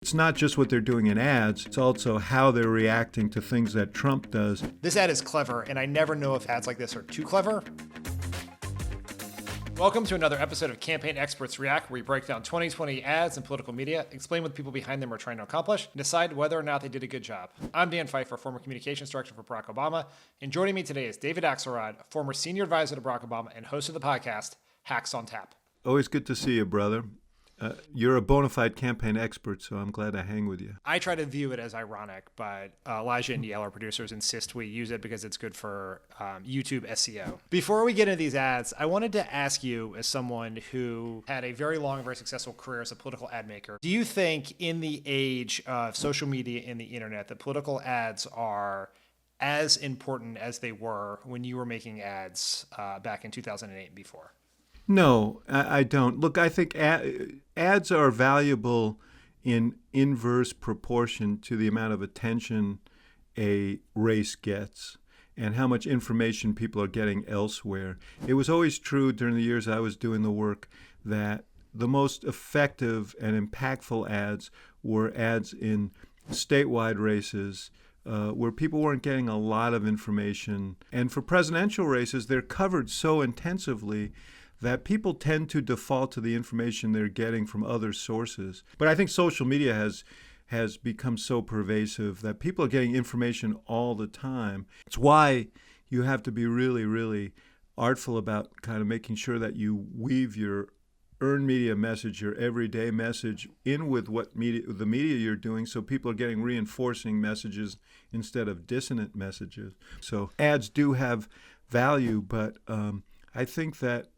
It's not just what they're doing in ads, it's also how they're reacting to things that Trump does. This ad is clever, and I never know if ads like this are too clever. Welcome to another episode of Campaign Experts React, where we break down 2020 ads and political media, explain what the people behind them are trying to accomplish, and decide whether or not they did a good job. I'm Dan Pfeiffer, former communications director for Barack Obama, and joining me today is David Axelrod, former senior advisor to Barack Obama and host of the podcast, Hacks on Tap. Always good to see you, brother. You're a bona fide campaign expert, so I'm glad to hang with you. I try to view it as ironic, but Elijah and Yale, our producers, insist we use it because it's good for YouTube SEO. Before we get into these ads, I wanted to ask you, as someone who had a very long, very successful career as a political ad maker, do you think in the age of social media and the internet that political ads are as important as they were when you were making ads back in 2008 and before? No, I don't. Look, I think ads are valuable in inverse proportion to the amount of attention a race gets and how much information people are getting elsewhere. It was always true during the years I was doing the work that the most effective and impactful ads were ads in statewide races where people weren't getting a lot of information. And for presidential races, they're covered so intensively that people tend to default to the information they're getting from other sources. But I think social media has become so pervasive that people are getting information all the time. It's why you have to be really, really artful about kind of making sure that you weave your earned media message, your everyday message, in with the media you're doing, so people are getting reinforcing messages instead of dissonant messages. So ads do have value, but I think that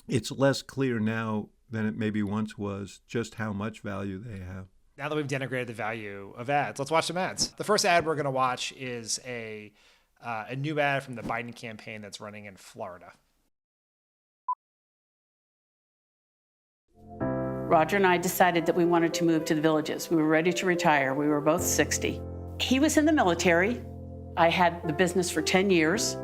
it's less clear now than it maybe once was just how much value they have. Now that we've denigrated the value of ads, let's watch some ads. The first ad we're going to watch is a new ad from the Biden campaign that's running in Florida. Roger and I decided that we wanted to move to the villages. We were ready to retire. We were both 60. He was in the military. I had the business for 10 years.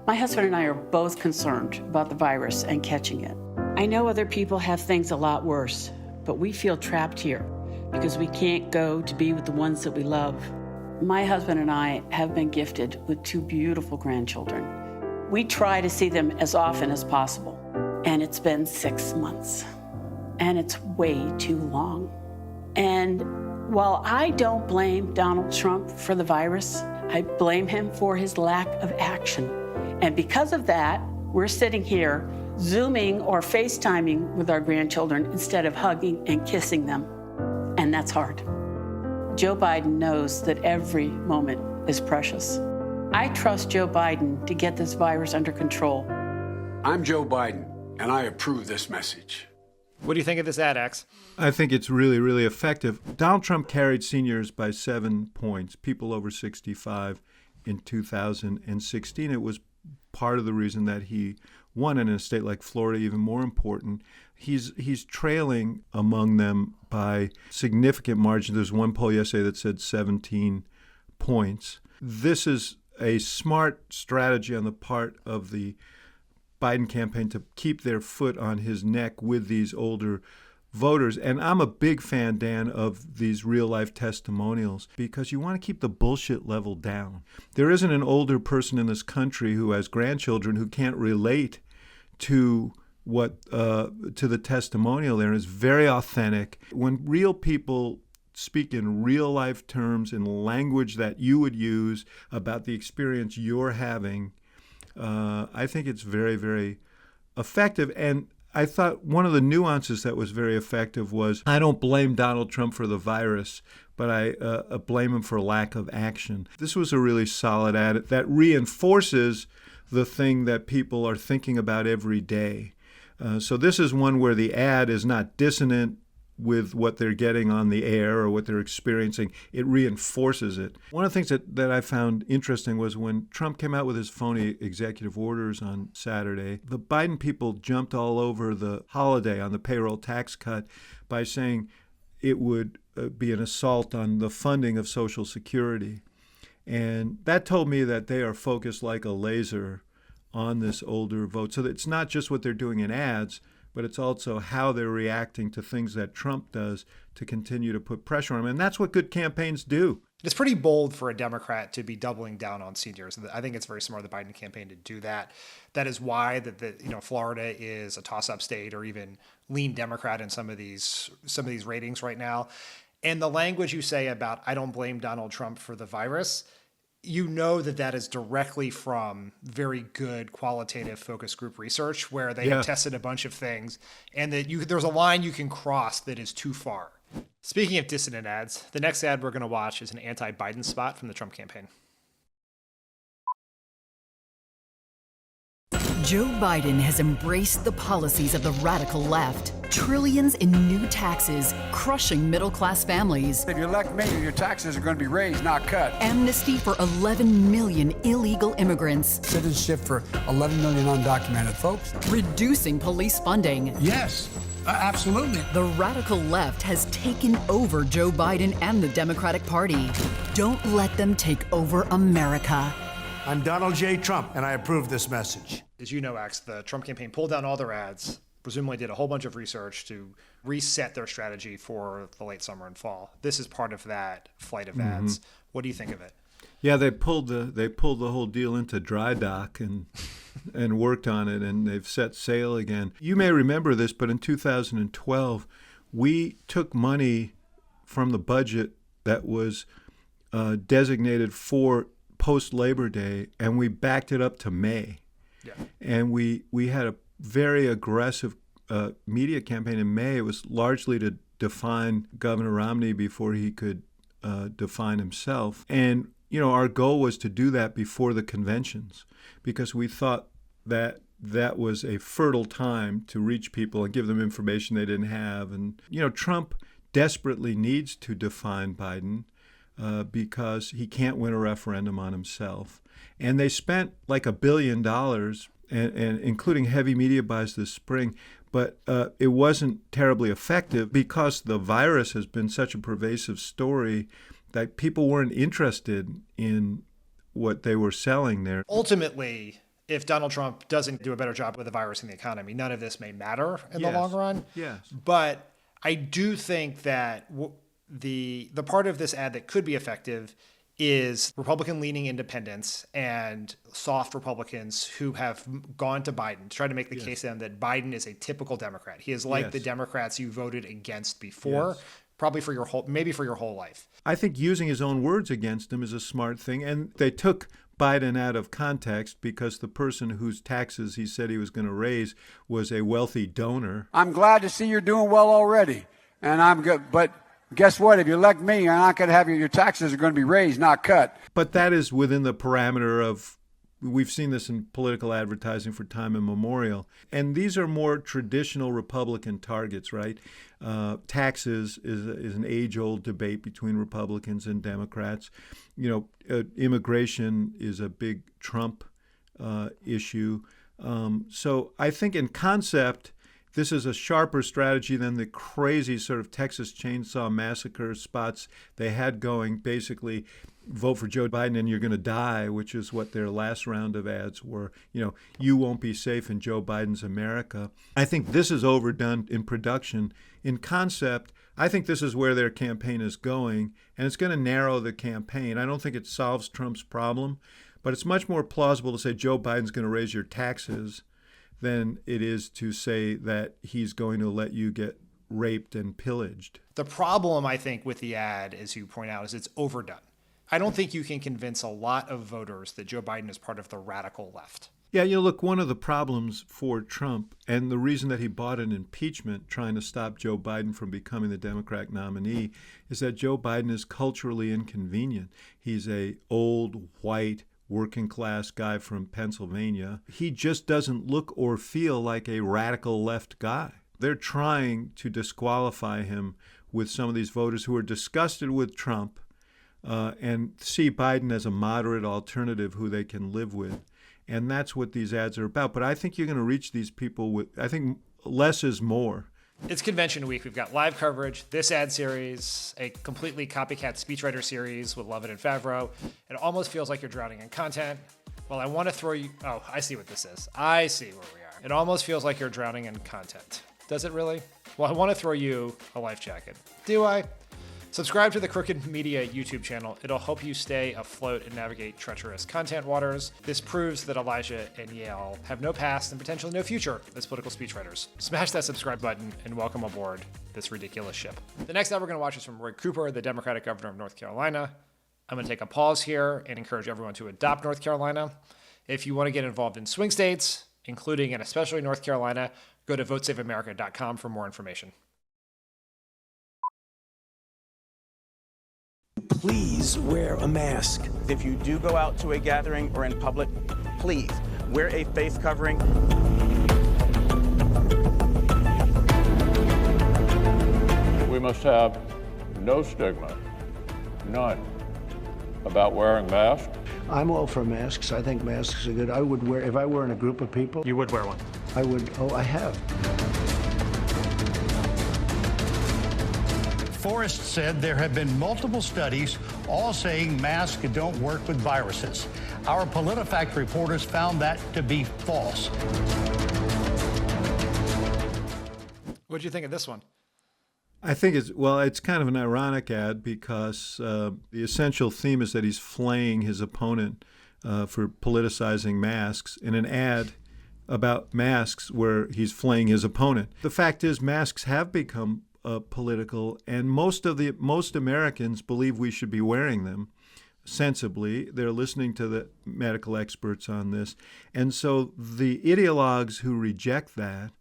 My husband and I are both concerned about the virus and catching it. I know other people have things a lot worse, but we feel trapped here because we can't go to be with the ones that we love. My husband and I have been gifted with 2 beautiful grandchildren. We try to see them as often as possible, and it's been 6 months, and it's way too long. And while I don't blame Donald Trump for the virus, I blame him for his lack of action. And because of that, we're sitting here Zooming or FaceTiming with our grandchildren instead of hugging and kissing them. And that's hard. Joe Biden knows that every moment is precious. I trust Joe Biden to get this virus under control. I'm Joe Biden, and I approve this message. What do you think of this ad, X? I think it's really, really effective. Donald Trump carried seniors by 7 points, people over 65 in 2016. It was part of the reason that he won, and in a state like Florida, even more important. He's trailing among them by significant margin. There's one poll yesterday that said 17 points. This is a smart strategy on the part of the Biden campaign to keep their foot on his neck with these older voters. And I'm a big fan, Dan, of these real-life testimonials because you want to keep the bullshit level down. There isn't an older person in this country who has grandchildren who can't relate to to the testimonial there. It's very authentic. When real people speak in real-life terms, in language that you would use about the experience you're having, I think it's very, very effective. And I thought one of the nuances that was very effective was, I don't blame Donald Trump for the virus, but I blame him for lack of action. This was a really solid ad that reinforces the thing that people are thinking about every day. So this is one where the ad is not dissonant with what they're getting on the air or what they're experiencing. It reinforces it. One of the things that I found interesting was when Trump came out with his phony executive orders on Saturday, the Biden people jumped all over the holiday on the payroll tax cut by saying it would be an assault on the funding of Social Security. And that told me that they are focused like a laser on this older vote. So that it's not just what they're doing in ads, but it's also how they're reacting to things that Trump does to continue to put pressure on him. And that's what good campaigns do. It's pretty bold for a Democrat to be doubling down on seniors. I think it's very smart of the Biden campaign to do that. That is why Florida is a toss-up state, or even lean Democrat in some of these ratings right now. And the language you say about "I don't blame Donald Trump for the virus," you know that is directly from very good qualitative focus group research where they have tested a bunch of things, and that there's a line you can cross that is too far. Speaking of dissonant ads, the next ad we're going to watch is an anti-Biden spot from the Trump campaign. Joe Biden has embraced the policies of the radical left. Trillions in new taxes, crushing middle-class families. If you elect me, your taxes are going to be raised, not cut. Amnesty for 11 million illegal immigrants. Citizenship for 11 million undocumented folks. Reducing police funding. Yes, absolutely. The radical left has taken over Joe Biden and the Democratic Party. Don't let them take over America. I'm Donald J. Trump, and I approve this message. As you know, Ax, the Trump campaign pulled down all their ads, presumably did a whole bunch of research to reset their strategy for the late summer and fall. This is part of that flight of ads. What do you think of it? Yeah, they pulled the whole deal into dry dock and worked on it, and they've set sail again. You may remember this, but in 2012, we took money from the budget that was designated for post-Labor Day, and we backed it up to May. Yeah. And we had a very aggressive media campaign in May. It was largely to define Governor Romney before he could define himself. And, our goal was to do that before the conventions, because we thought that that was a fertile time to reach people and give them information they didn't have. And, Trump desperately needs to define Biden because he can't win a referendum on himself. And they spent like $1 billion, and including heavy media buys this spring, but it wasn't terribly effective because the virus has been such a pervasive story that people weren't interested in what they were selling there. Ultimately, if Donald Trump doesn't do a better job with the virus and the economy, none of this may matter in the long run. Yes. But I do think that the part of this ad that could be effective is Republican-leaning independents and soft Republicans who have gone to Biden to try to make the case to them that Biden is a typical Democrat. He is like the Democrats you voted against before, probably for your whole life. I think using his own words against him is a smart thing, and they took Biden out of context because the person whose taxes he said he was going to raise was a wealthy donor. I'm glad to see you're doing well already, and I'm good, but guess what? If you elect me, you're not going to have your taxes are going to be raised, not cut. But that is within the parameter of, we've seen this in political advertising for time immemorial. And these are more traditional Republican targets, right? Taxes is an age-old debate between Republicans and Democrats. Immigration is a big Trump issue. So I think in concept, this is a sharper strategy than the crazy sort of Texas Chainsaw Massacre spots they had going, basically vote for Joe Biden and you're going to die, which is what their last round of ads were. You won't be safe in Joe Biden's America. I think this is overdone in production. In concept, I think this is where their campaign is going, and it's going to narrow the campaign. I don't think it solves Trump's problem, but it's much more plausible to say Joe Biden's going to raise your taxes than it is to say that he's going to let you get raped and pillaged. The problem, I think, with the ad, as you point out, is it's overdone. I don't think you can convince a lot of voters that Joe Biden is part of the radical left. Yeah, look, one of the problems for Trump, and the reason that he bought an impeachment trying to stop Joe Biden from becoming the Democratic nominee, is that Joe Biden is culturally inconvenient. He's a old, white, working class guy from Pennsylvania. He just doesn't look or feel like a radical left guy. They're trying to disqualify him with some of these voters who are disgusted with Trump and see Biden as a moderate alternative who they can live with. And that's what these ads are about. But I think you're going to reach these people with, I think less is more. It's convention week. We've got live coverage, this ad series, a completely copycat speechwriter series with Lovett and Favreau. It almost feels like you're drowning in content. Well, I want to throw you... Oh, I see what this is. I see where we are. It almost feels like you're drowning in content. Does it really? Well, I want to throw you a life jacket. Do I? Subscribe to the Crooked Media YouTube channel. It'll help you stay afloat and navigate treacherous content waters. This proves that Elijah and Yael have no past and potentially no future as political speechwriters. Smash that subscribe button and welcome aboard this ridiculous ship. The next ad we're going to watch is from Roy Cooper, the Democratic governor of North Carolina. I'm going to take a pause here and encourage everyone to adopt North Carolina. If you want to get involved in swing states, including and especially North Carolina, go to votesaveamerica.com for more information. Please wear a mask. If you do go out to a gathering or in public, please wear a face covering. We must have no stigma, none, about wearing masks. I'm all for masks. I think masks are good. I would wear, if I were in a group of people. You would wear one? I would, I have. Forrest said there have been multiple studies all saying masks don't work with viruses. Our PolitiFact reporters found that to be false. What did you think of this one? I think it's kind of an ironic ad because the essential theme is that he's flaying his opponent for politicizing masks in an ad about masks where he's flaying his opponent. The fact is masks have become political, and most Americans believe we should be wearing them sensibly. They're listening to the medical experts on this. And so the ideologues who reject that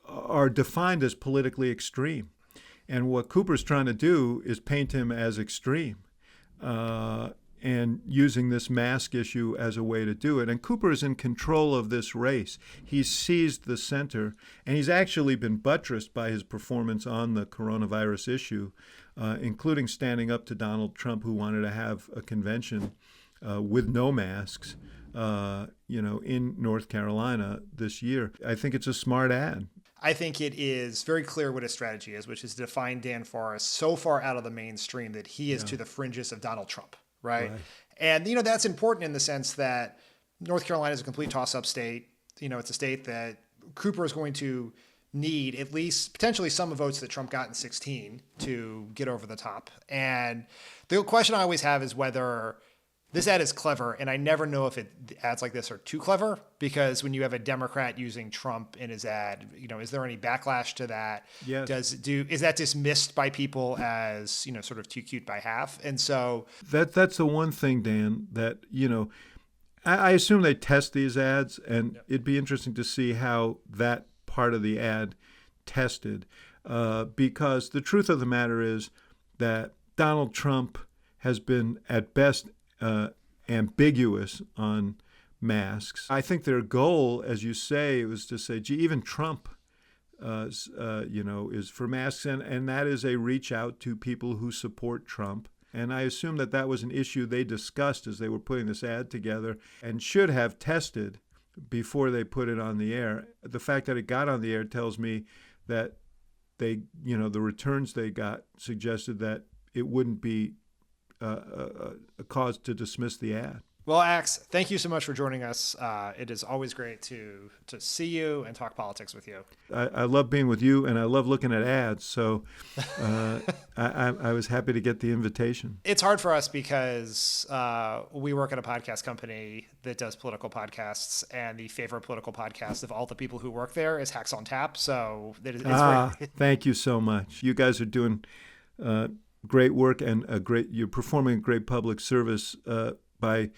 are defined as politically extreme. And what Cooper's trying to do is paint him as extreme and using this mask issue as a way to do it. And Cooper is in control of this race. He's seized the center, and he's actually been buttressed by his performance on the coronavirus issue, including standing up to Donald Trump, who wanted to have a convention with no masks, in North Carolina this year. I think it's a smart ad. I think it is very clear what his strategy is, which is to define Dan Forrest so far out of the mainstream that he is to the fringes of Donald Trump, right? And, that's important in the sense that North Carolina is a complete toss-up state. It's a state that Cooper is going to need at least potentially some of the votes that Trump got in 2016 to get over the top. And the question I always have is whether this ad is clever, and I never know if ads like this are too clever, because when you have a Democrat using Trump in his ad, is there any backlash to that? Yes. Is that dismissed by people as, sort of too cute by half? And so that's the one thing, Dan, that, I assume they test these ads, and it'd be interesting to see how that part of the ad tested, because the truth of the matter is that Donald Trump has been at best ambiguous on masks. I think their goal, as you say, was to say, gee, even Trump, is for masks, and that is a reach out to people who support Trump. And I assume that was an issue they discussed as they were putting this ad together and should have tested before they put it on the air. The fact that it got on the air tells me that the returns they got suggested that it wouldn't be a cause to dismiss the ad. Well, Axe, thank you so much for joining us. It is always great to see you and talk politics with you. I love being with you, and I love looking at ads, so I was happy to get the invitation. It's hard for us because we work at a podcast company that does political podcasts, and the favorite political podcast of all the people who work there is Hacks on Tap. So it's thank you so much. You guys are doing great work, and you're performing a great public service by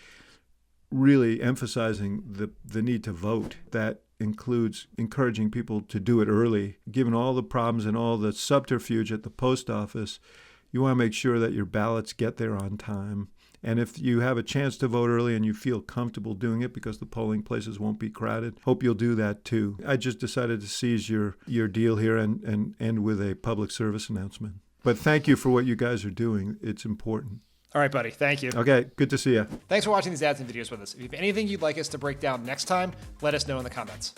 really emphasizing the need to vote. That includes encouraging people to do it early. Given all the problems and all the subterfuge at the post office, you want to make sure that your ballots get there on time. And if you have a chance to vote early and you feel comfortable doing it because the polling places won't be crowded, hope you'll do that too. I just decided to seize your deal here and end with a public service announcement. But thank you for what you guys are doing. It's important. All right, buddy. Thank you. Okay. Good to see you. Thanks for watching these ads and videos with us. If you have anything you'd like us to break down next time, let us know in the comments.